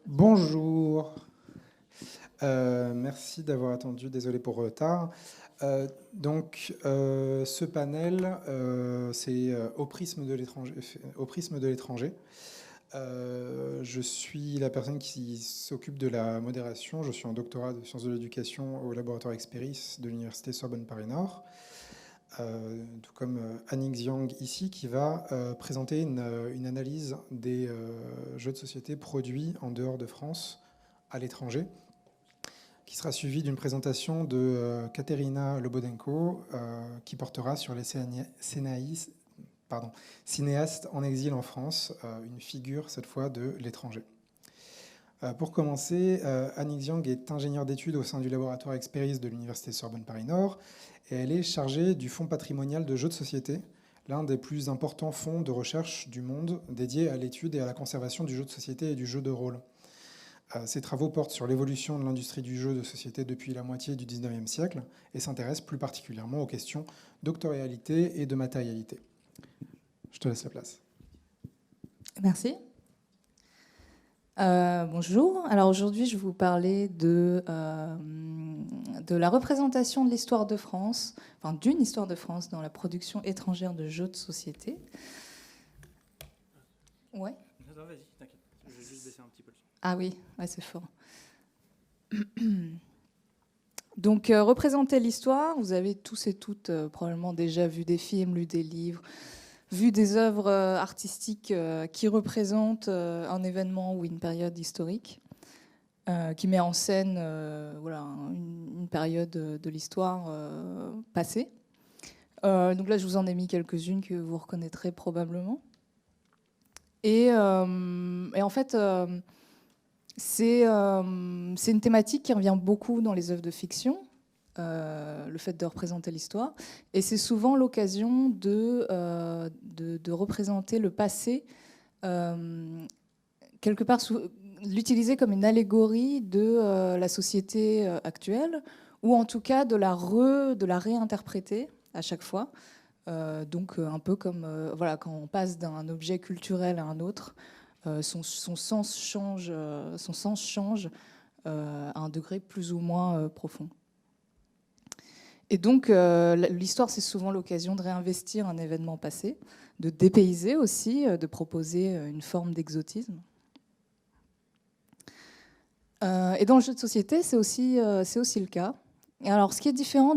Bonjour. Merci d'avoir attendu, désolé pour le retard. Ce panel, c'est au prisme de l'étranger. Au prisme de l'étranger. Je suis la personne qui s'occupe de la modération. Je suis en doctorat de sciences de l'éducation au laboratoire Experis de l'université Sorbonne Paris-Nord. Tout comme Annick Xiang ici, qui va présenter une analyse des jeux de société produits en dehors de France, à l'étranger, qui sera suivie d'une présentation de Katerina Lobodenko, qui portera sur les cinéastes en exil en France, une figure cette fois de l'étranger. Pour commencer, Annick Xiang est ingénieure d'études au sein du laboratoire Experis de l'université Sorbonne Paris-Nord, et elle est chargée du fonds patrimonial de jeux de société, l'un des plus importants fonds de recherche du monde dédié à l'étude et à la conservation du jeu de société et du jeu de rôle. Ses travaux portent sur l'évolution de l'industrie du jeu de société depuis la moitié du 19e siècle et s'intéressent plus particulièrement aux questions d'octorialité et de matérialité. Je te laisse la place. Merci. Bonjour. Alors aujourd'hui, je vais vous parler de la représentation de l'histoire de France, enfin d'une histoire de France dans la production étrangère de jeux de société. Ouais. Non, vas-y, t'inquiète. Je vais juste baisser un petit peu le son. Ah oui, ouais, c'est fort. Donc, représenter l'histoire, vous avez tous et toutes probablement déjà vu des films, lu des livres, vu des œuvres artistiques qui représentent un événement ou une période historique, qui met en scène voilà, une période de l'histoire passée. Donc là, je vous en ai mis quelques-unes que vous reconnaîtrez probablement. Et en fait, c'est une thématique qui revient beaucoup dans les œuvres de fiction, le fait de représenter l'histoire. Et c'est souvent l'occasion de représenter le passé, quelque part l'utiliser comme une allégorie de la société actuelle, ou en tout cas de la réinterpréter à chaque fois. Donc un peu comme voilà, quand on passe d'un objet culturel à un autre, son sens change à un degré plus ou moins profond. Et donc l'histoire, c'est souvent l'occasion de réinvestir un événement passé, de dépayser aussi, de proposer une forme d'exotisme. Et dans le jeu de société, c'est aussi le cas. Et alors, ce qui est différent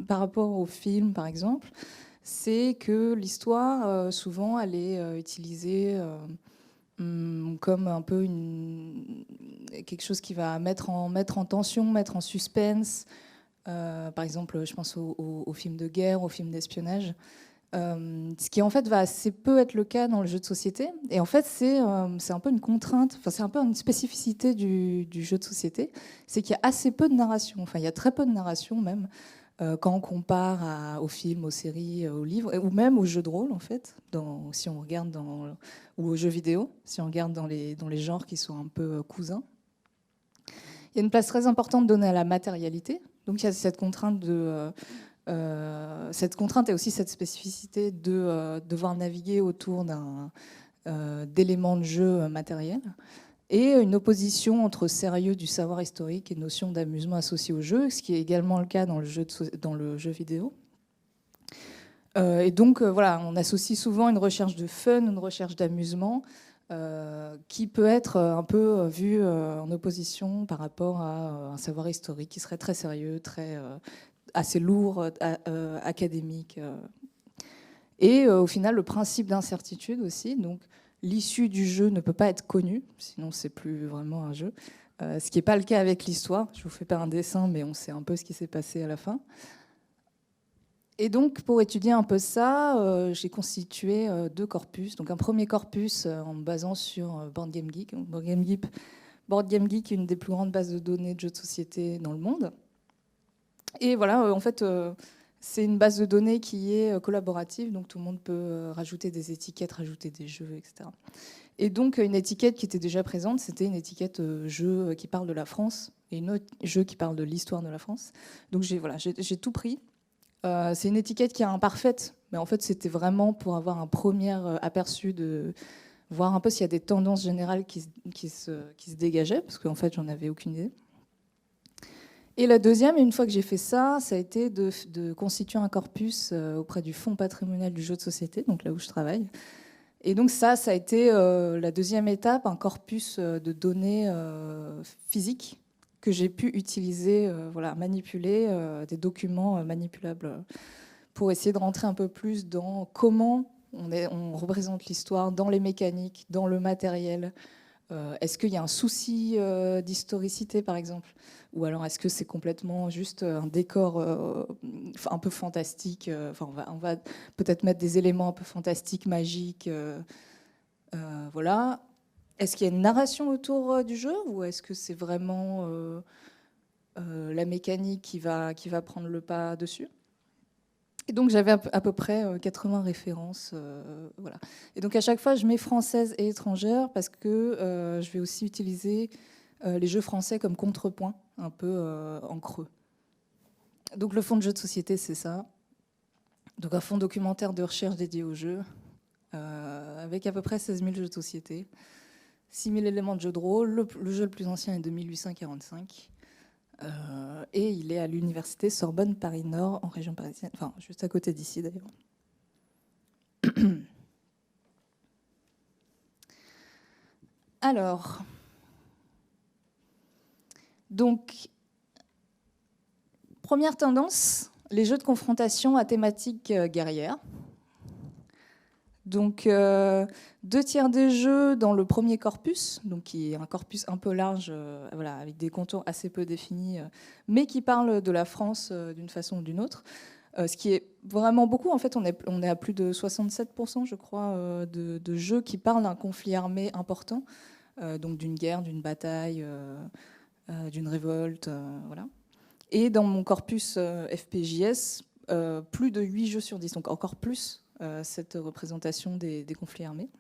par rapport au film, par exemple, c'est que l'histoire, souvent, elle est utilisée comme un peu quelque chose qui va mettre en tension, mettre en suspense. Par exemple, je pense aux films de guerre, aux films d'espionnage. Ce qui en fait va assez peu être le cas dans le jeu de société. Et en fait, c'est un peu une contrainte, enfin, c'est un peu une spécificité du jeu de société, c'est qu'il y a assez peu de narration, enfin il y a très peu de narration même, quand on compare aux films, aux séries, aux livres, ou même aux jeux de rôle en fait, si on regarde ou aux jeux vidéo, si on regarde dans les genres qui sont un peu cousins. Il y a une place très importante donnée à la matérialité, donc il y a cette contrainte cette contrainte et aussi cette spécificité de devoir naviguer autour d'éléments de jeu matériels, et une opposition entre sérieux du savoir historique et notion d'amusement associé au jeu, ce qui est également le cas dans le jeu vidéo. Et donc voilà, on associe souvent une recherche de fun, une recherche d'amusement, qui peut être un peu vue en opposition par rapport à un savoir historique qui serait très sérieux, assez lourd, académique. Et au final, le principe d'incertitude aussi. Donc, l'issue du jeu ne peut pas être connue, sinon c'est plus vraiment un jeu. Ce qui n'est pas le cas avec l'histoire. Je vous fais pas un dessin, mais on sait un peu ce qui s'est passé à la fin. Et donc, pour étudier un peu ça, j'ai constitué deux corpus. Donc, un premier corpus en me basant sur Board Game Geek. Board Game Geek est une des plus grandes bases de données de jeux de société dans le monde. Et voilà, en fait, c'est une base de données qui est collaborative, donc tout le monde peut rajouter des étiquettes, rajouter des jeux, etc. Et donc, une étiquette qui était déjà présente, c'était une étiquette jeu qui parle de la France, et une autre jeu qui parle de l'histoire de la France. Donc, j'ai tout pris. C'est une étiquette qui est imparfaite, mais en fait, c'était vraiment pour avoir un premier aperçu de voir un peu s'il y a des tendances générales qui se dégageaient, parce qu'en fait, j'en avais aucune idée. Et la deuxième, une fois que j'ai fait ça, ça a été de constituer un corpus auprès du Fonds patrimonial du jeu de société, donc là où je travaille. Et donc ça a été la deuxième étape, un corpus de données physiques que j'ai pu utiliser, manipuler des documents manipulables pour essayer de rentrer un peu plus dans comment on représente l'histoire, dans les mécaniques, dans le matériel. Est-ce qu'il y a un souci d'historicité, par exemple? Ou alors est-ce que c'est complètement juste un décor un peu fantastique? On va peut-être mettre des éléments un peu fantastiques, magiques. Voilà. Est-ce qu'il y a une narration autour du jeu ou est-ce que c'est vraiment la mécanique qui va prendre le pas dessus? Et donc j'avais à peu près 80 références. Voilà. Et donc à chaque fois, je mets françaises et étrangères parce que je vais aussi utiliser les jeux français comme contrepoint, un peu en creux. Donc le fonds de jeux de société, c'est ça. Donc un fonds documentaire de recherche dédié aux jeux, avec à peu près 16 000 jeux de société, 6 000 éléments de jeux de rôle. Le jeu le plus ancien est de 1845. Et il est à l'université Sorbonne Paris-Nord, en région parisienne, enfin juste à côté d'ici d'ailleurs. Alors, donc, première tendance, les jeux de confrontation à thématique guerrière. Donc, 2/3 des jeux dans le premier corpus, donc qui est un corpus un peu large, voilà, avec des contours assez peu définis, mais qui parle de la France d'une façon ou d'une autre. Ce qui est vraiment beaucoup. En fait, on est à plus de 67%, je crois, de jeux qui parlent d'un conflit armé important, donc d'une guerre, d'une bataille, d'une révolte, voilà. Et dans mon corpus FPJS, plus de 8 jeux sur 10, donc encore plus cette représentation des conflits armés.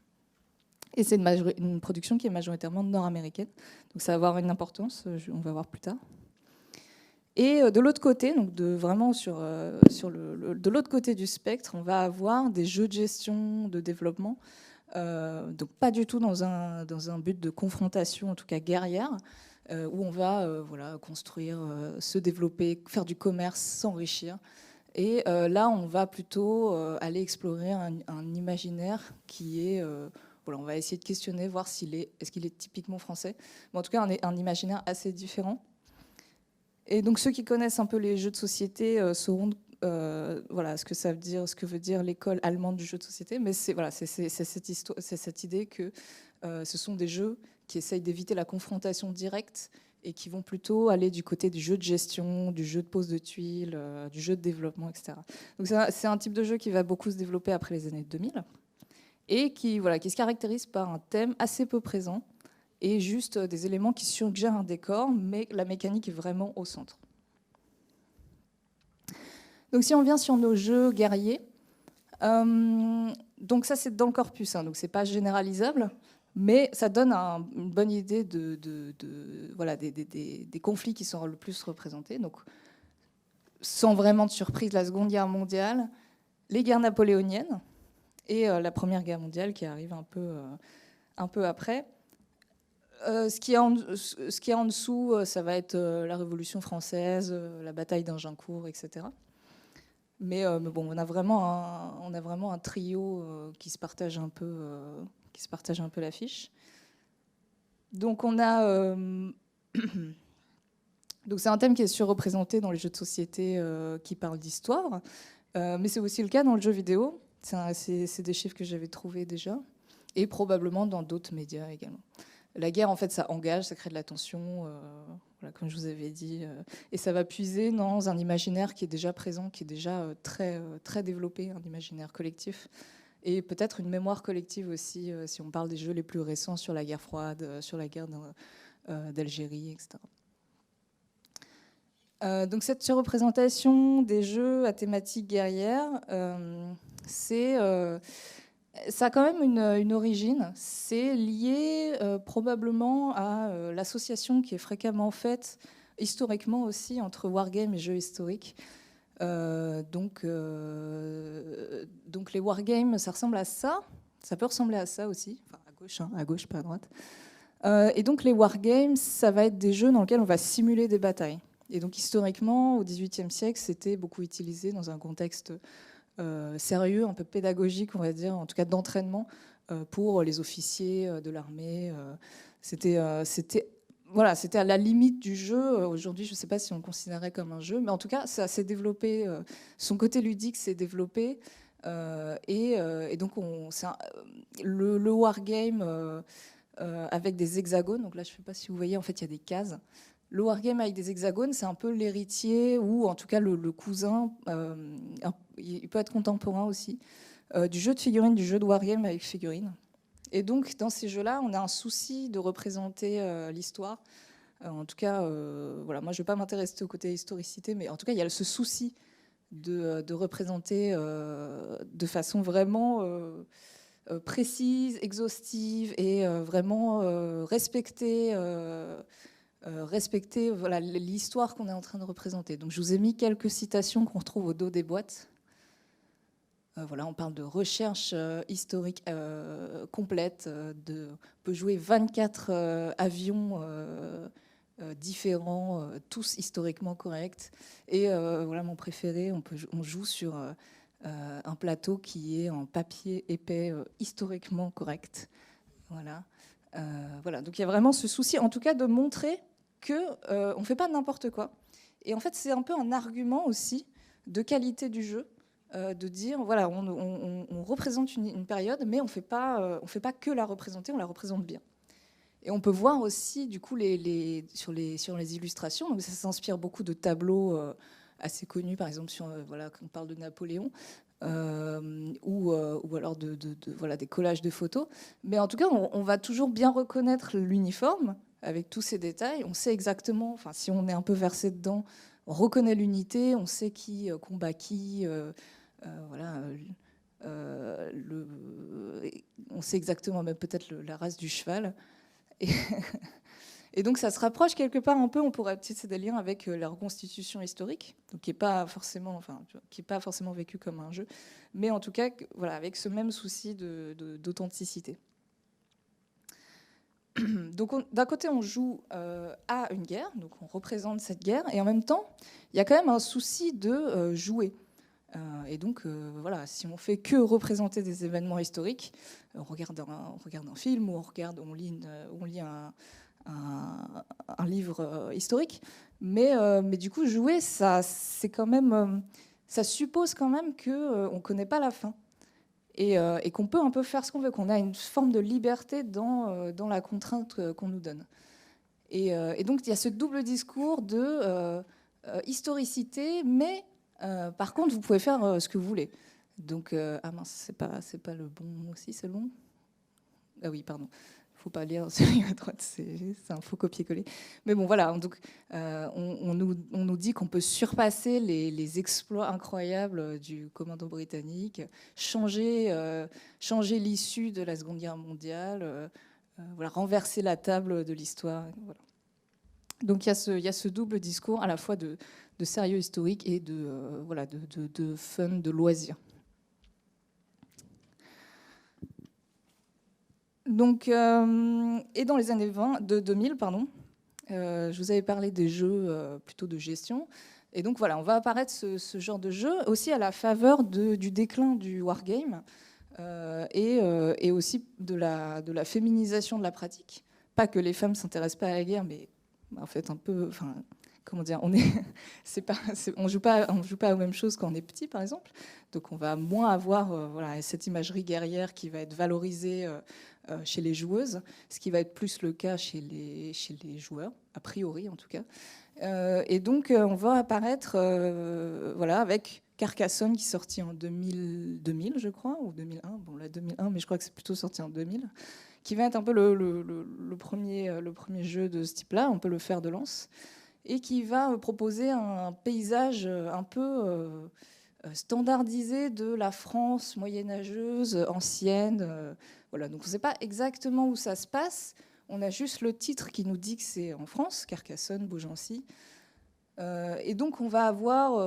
Et c'est une production qui est majoritairement nord-américaine, donc ça va avoir une importance, on va voir plus tard. Et de l'autre côté, donc vraiment de l'autre côté du spectre, on va avoir des jeux de gestion, de développement, donc pas du tout dans un but de confrontation, en tout cas guerrière, où on va construire, se développer, faire du commerce, s'enrichir. Et là, on va plutôt aller explorer un imaginaire qui est... on va essayer de questionner, voir est-ce qu'il est typiquement français. Mais en tout cas, un imaginaire assez différent. Et donc, ceux qui connaissent un peu les jeux de société sauront ce que ça veut dire, ce que veut dire l'école allemande du jeu de société. Mais c'est cette idée que ce sont des jeux qui essayent d'éviter la confrontation directe et qui vont plutôt aller du côté du jeu de gestion, du jeu de pose de tuiles, du jeu de développement, etc. Donc c'est un type de jeu qui va beaucoup se développer après les années 2000 et qui se caractérise par un thème assez peu présent et juste des éléments qui suggèrent un décor, mais la mécanique est vraiment au centre. Donc si on vient sur nos jeux guerriers, donc ça c'est dans le corpus, donc c'est pas généralisable. Mais ça donne une bonne idée des conflits qui sont le plus représentés. Donc, sans vraiment de surprise, la Seconde Guerre mondiale, les guerres napoléoniennes et la Première Guerre mondiale qui arrive un peu après. Ce qui est en dessous, ça va être la Révolution française, la bataille d'Agincourt, etc. Mais bon, on a vraiment un trio qui se partage un peu l'affiche. Donc on a donc c'est un thème qui est surreprésenté dans les jeux de société qui parlent d'histoire, mais c'est aussi le cas dans le jeu vidéo. C'est des chiffres que j'avais trouvés déjà, et probablement dans d'autres médias également. La guerre, en fait, ça engage, ça crée de la tension, comme je vous avais dit, et ça va puiser dans un imaginaire qui est déjà présent, qui est déjà très, très développé, un imaginaire collectif. Et peut-être une mémoire collective aussi, si on parle des jeux les plus récents sur la guerre froide, sur la guerre d'Algérie, etc. Donc cette surreprésentation des jeux à thématique guerrière, ça a quand même une origine. C'est lié probablement à l'association qui est fréquemment faite, historiquement aussi, entre wargames et jeux historiques. Donc les wargames, ça ressemble à ça. Ça peut ressembler à ça aussi, enfin, gauche, hein, à gauche, pas à droite. Et donc les wargames, ça va être des jeux dans lesquels on va simuler des batailles. Et donc historiquement, au XVIIIe siècle, c'était beaucoup utilisé dans un contexte sérieux, un peu pédagogique, on va dire, en tout cas d'entraînement pour les officiers de l'armée. C'était à la limite du jeu. Aujourd'hui, je ne sais pas si on le considérait comme un jeu, mais en tout cas, ça s'est développé. Son côté ludique s'est développé. Et donc, le wargame avec des hexagones. Donc là, je ne sais pas si vous voyez, en fait, il y a des cases. Le wargame avec des hexagones, c'est un peu l'héritier, ou en tout cas le cousin, il peut être contemporain aussi, du jeu de figurines, du jeu de wargame avec figurines. Et donc, dans ces jeux-là, on a un souci de représenter l'histoire. En tout cas, voilà, moi, je ne vais pas m'intéresser au côté historicité, mais en tout cas, il y a ce souci de représenter de façon vraiment précise, exhaustive et vraiment respecter voilà, l'histoire qu'on est en train de représenter. Donc, je vous ai mis quelques citations qu'on retrouve au dos des boîtes. Voilà, on parle de recherche historique complète. On peut jouer 24 avions différents, tous historiquement corrects. Et voilà, mon préféré, on joue sur un plateau qui est en papier épais, historiquement correct. Voilà. Voilà. Donc il y a vraiment ce souci, en tout cas, de montrer qu'on ne fait pas n'importe quoi. Et en fait, c'est un peu un argument aussi de qualité du jeu. De dire, voilà, on représente une période, mais on ne fait pas que la représenter, on la représente bien. Et on peut voir aussi, du coup, sur les illustrations, donc ça s'inspire beaucoup de tableaux assez connus, par exemple, voilà, quand on parle de Napoléon, ou alors voilà, des collages de photos. Mais en tout cas, on va toujours bien reconnaître l'uniforme, avec tous ces détails. On sait exactement, enfin, si on est un peu versé dedans, on reconnaît l'unité, on sait qui combat qui... voilà, on sait exactement même peut-être la race du cheval. Et donc ça se rapproche quelque part un peu, on pourrait tisser des liens avec la reconstitution historique, donc qui n'est pas forcément vécue comme un jeu, mais en tout cas voilà, avec ce même souci d'authenticité. Donc d'un côté on joue à une guerre, donc on représente cette guerre, et en même temps il y a quand même un souci de jouer. Et donc, voilà, si on fait que représenter des événements historiques, on regarde un film ou on lit un livre historique, mais du coup, jouer, ça suppose quand même qu'on ne connaît pas la fin et qu'on peut un peu faire ce qu'on veut, qu'on a une forme de liberté dans la contrainte qu'on nous donne. Et donc, il y a ce double discours de historicité, mais par contre, vous pouvez faire ce que vous voulez. Donc, ah mince, c'est pas le bon mot aussi, c'est le bon. Ah oui, pardon. Il ne faut pas lire celui à droite, c'est un faux copier-coller. Mais bon, voilà. Donc, on nous dit qu'on peut surpasser les exploits incroyables du commando britannique, changer l'issue de la Seconde Guerre mondiale, voilà, renverser la table de l'histoire. Voilà. Donc, il y a ce double discours à la fois de sérieux historique et voilà, de fun, de loisir. Donc, et dans les années 2000, je vous avais parlé des jeux plutôt de gestion. Et donc voilà, on va apparaître ce genre de jeu aussi à la faveur du déclin du wargame et aussi de la féminisation de la pratique. Pas que les femmes ne s'intéressent pas à la guerre, mais en fait un peu... Enfin, comment dire, on joue pas aux mêmes choses quand on est petit, par exemple. Donc on va moins avoir voilà, cette imagerie guerrière qui va être valorisée chez les joueuses, ce qui va être plus le cas chez les joueurs, a priori en tout cas. Et donc on va apparaître voilà, avec Carcassonne qui est sorti en 2000, je crois, ou 2001. Bon, là 2001, mais je crois que c'est plutôt sorti en 2000, qui va être un peu le premier jeu de ce type-là, on peut le fer de lance, et qui va proposer un paysage un peu standardisé de la France moyenâgeuse, ancienne. Voilà. Donc on ne sait pas exactement où ça se passe. On a juste le titre qui nous dit que c'est en France, Carcassonne, Beaugency. Et donc on va avoir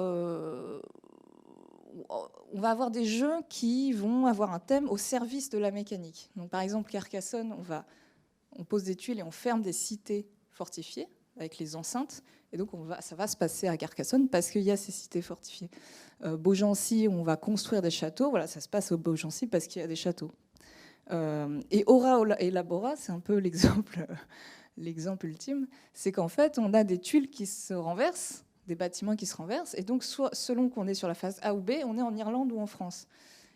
on va avoir des jeux qui vont avoir un thème au service de la mécanique. Donc, par exemple, Carcassonne, on pose des tuiles et on ferme des cités fortifiées avec les enceintes. Et donc, ça va se passer à Carcassonne parce qu'il y a ces cités fortifiées. Beaugency, on va construire des châteaux. Voilà, ça se passe au Beaugency parce qu'il y a des châteaux. Et Aura et Labora, c'est un peu l'exemple ultime. C'est qu'en fait, on a des tuiles qui se renversent, des bâtiments qui se renversent. Et donc, selon qu'on est sur la phase A ou B, on est en Irlande ou en France.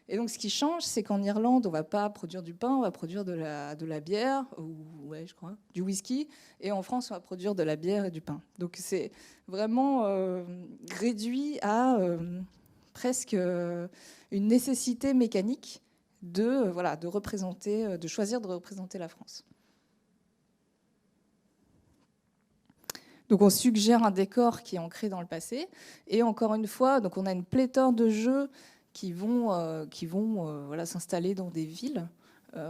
Et donc, ce qui change, c'est qu'en Irlande, on ne va pas produire du pain, on va produire de la bière, ou ouais, je crois, du whisky. Et en France, on va produire de la bière et du pain. Donc, c'est vraiment réduit à presque une nécessité mécanique de représenter, de choisir de représenter la France. Donc, on suggère un décor qui est ancré dans le passé. Et encore une fois, donc on a une pléthore de jeux qui vont s'installer dans des villes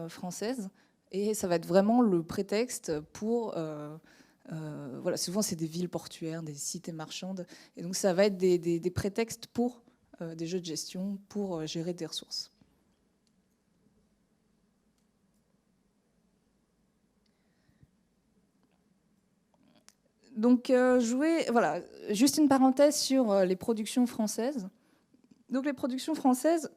françaises. Et ça va être vraiment le prétexte pour... souvent, c'est des villes portuaires, des cités marchandes. Et donc, ça va être des prétextes pour des jeux de gestion, pour gérer des ressources. Donc, juste une parenthèse sur les productions françaises. Donc, les productions françaises,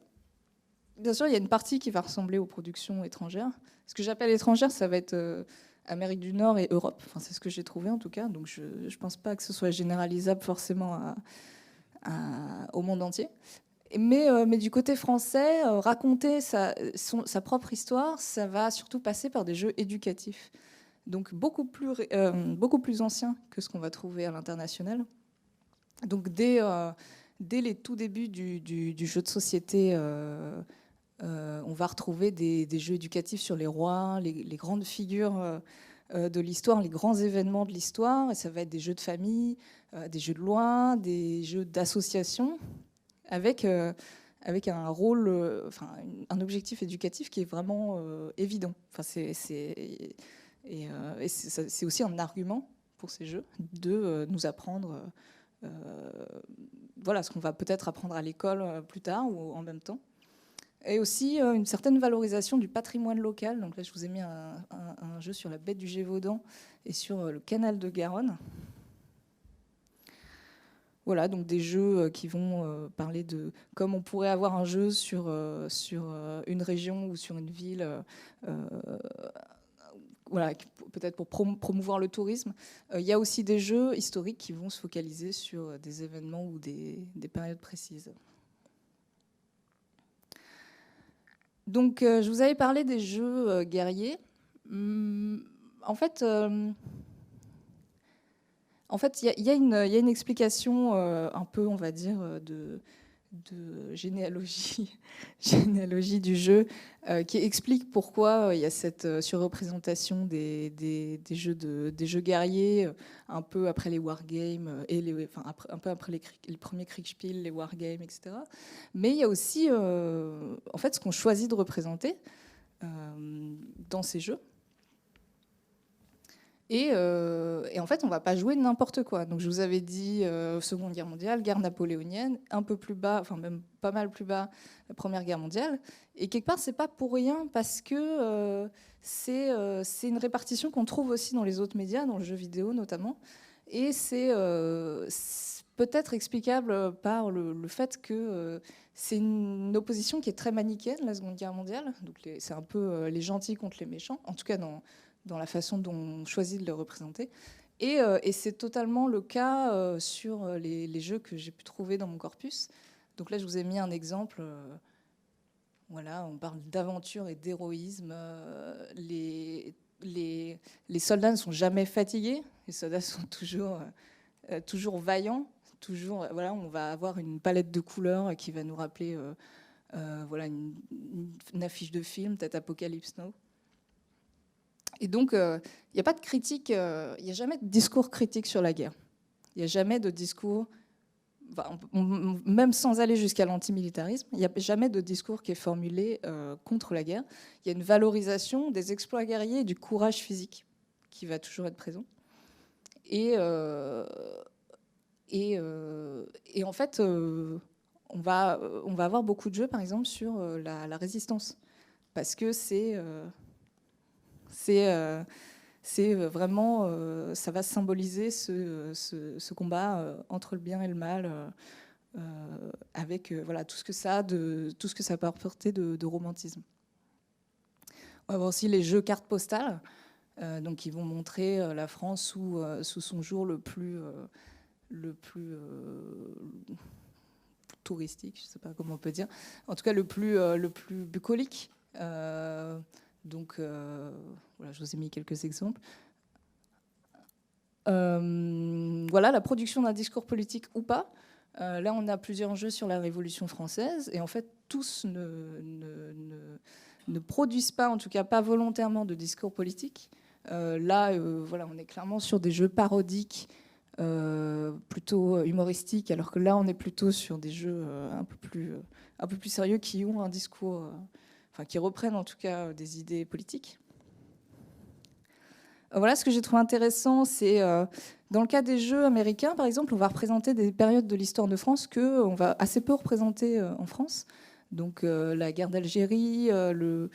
bien sûr, il y a une partie qui va ressembler aux productions étrangères. Ce que j'appelle étrangères, ça va être Amérique du Nord et Europe. Enfin, c'est ce que j'ai trouvé en tout cas. Donc, je ne pense pas que ce soit généralisable forcément au monde entier. Mais du côté français, raconter sa propre histoire, ça va surtout passer par des jeux éducatifs. Donc beaucoup plus anciens que ce qu'on va trouver à l'international. Donc dès les tout débuts du jeu de société, on va retrouver des jeux éducatifs sur les rois, les grandes figures de l'histoire, les grands événements de l'histoire. Et ça va être des jeux de famille, des jeux de loi, des jeux d'association, avec un rôle, un objectif éducatif qui est vraiment évident. Enfin, c'est aussi un argument pour ces jeux de nous apprendre ce qu'on va peut-être apprendre à l'école plus tard ou en même temps. Et aussi une certaine valorisation du patrimoine local. Donc là, je vous ai mis un jeu sur la baie du Gévaudan et sur le canal de Garonne. Voilà, donc des jeux qui vont parler de... Comme on pourrait avoir un jeu sur une région ou sur une ville... peut-être pour promouvoir le tourisme. Il y a aussi des jeux historiques qui vont se focaliser sur des événements ou des périodes précises. Donc, je vous avais parlé des jeux guerriers. En fait, il y a une explication un peu, on va dire, de généalogie du jeu qui explique pourquoi il y a cette surreprésentation des jeux guerriers un peu après les wargames un peu après les premiers Kriegspiel, les wargames, etc. Mais il y a aussi en fait ce qu'on choisit de représenter dans ces jeux. Et en fait, on ne va pas jouer n'importe quoi. Donc, je vous avais dit Seconde Guerre mondiale, guerre napoléonienne, un peu plus bas, enfin même pas mal plus bas, la Première Guerre mondiale. Et quelque part, c'est pas pour rien parce que c'est une répartition qu'on trouve aussi dans les autres médias, dans le jeu vidéo notamment. Et c'est peut-être explicable par le fait que c'est une opposition qui est très manichéenne, la Seconde Guerre mondiale. Donc, c'est un peu les gentils contre les méchants, en tout cas dans la façon dont on choisit de le représenter. Et c'est totalement le cas sur les jeux que j'ai pu trouver dans mon corpus. Donc là, je vous ai mis un exemple. Voilà, on parle d'aventure et d'héroïsme. Les soldats ne sont jamais fatigués. Les soldats sont toujours vaillants. Toujours, voilà, on va avoir une palette de couleurs qui va nous rappeler une affiche de film, peut-être Apocalypse Now. Et donc, il n'y a pas de critique, il n'y a jamais de discours critique sur la guerre. Il n'y a jamais de discours, même sans aller jusqu'à l'antimilitarisme, il n'y a jamais de discours qui est formulé contre la guerre. Il y a une valorisation des exploits guerriers et du courage physique qui va toujours être présent. Et en fait, on va avoir beaucoup de jeux, par exemple, sur la résistance, parce que c'est vraiment, ça va symboliser ce combat entre le bien et le mal, avec voilà, tout ce que ça peut apporter de romantisme. On va voir aussi les jeux cartes postales, donc qui vont montrer la France sous son jour le plus touristique, je ne sais pas comment on peut dire, en tout cas le plus bucolique. Donc voilà, je vous ai mis quelques exemples. Voilà, la production d'un discours politique ou pas. Là, on a plusieurs jeux sur la Révolution française, et en fait, tous ne produisent pas, en tout cas pas volontairement, de discours politique. Là, voilà, on est clairement sur des jeux parodiques, plutôt humoristiques, alors que là, on est plutôt sur des jeux un peu plus sérieux qui ont un discours, enfin, qui reprennent en tout cas des idées politiques. Voilà, ce que j'ai trouvé intéressant, c'est dans le cas des jeux américains, par exemple, on va représenter des périodes de l'histoire de France qu'on va assez peu représenter en France. Donc la guerre d'Algérie, ce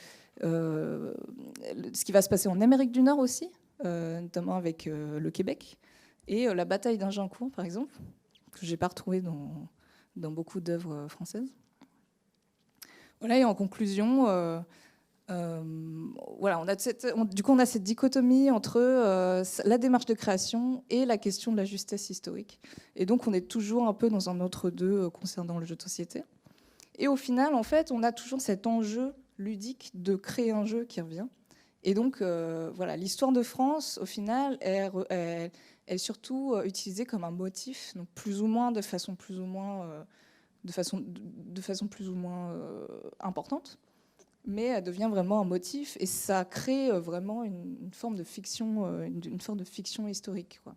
qui va se passer en Amérique du Nord aussi, notamment avec le Québec, et la bataille d'Agincourt, par exemple, que je n'ai pas retrouvé dans beaucoup d'œuvres françaises. Voilà, et en conclusion, voilà, on a cette dichotomie entre la démarche de création et la question de la justesse historique. Et donc, on est toujours un peu dans un entre-deux concernant le jeu de société. Et au final, en fait, on a toujours cet enjeu ludique de créer un jeu qui revient. Et donc, voilà, l'histoire de France, au final, est surtout utilisée comme un motif, donc plus ou moins de façon plus ou moins importante, mais elle devient vraiment un motif, et ça crée vraiment une forme de fiction, une forme de fiction historique, quoi.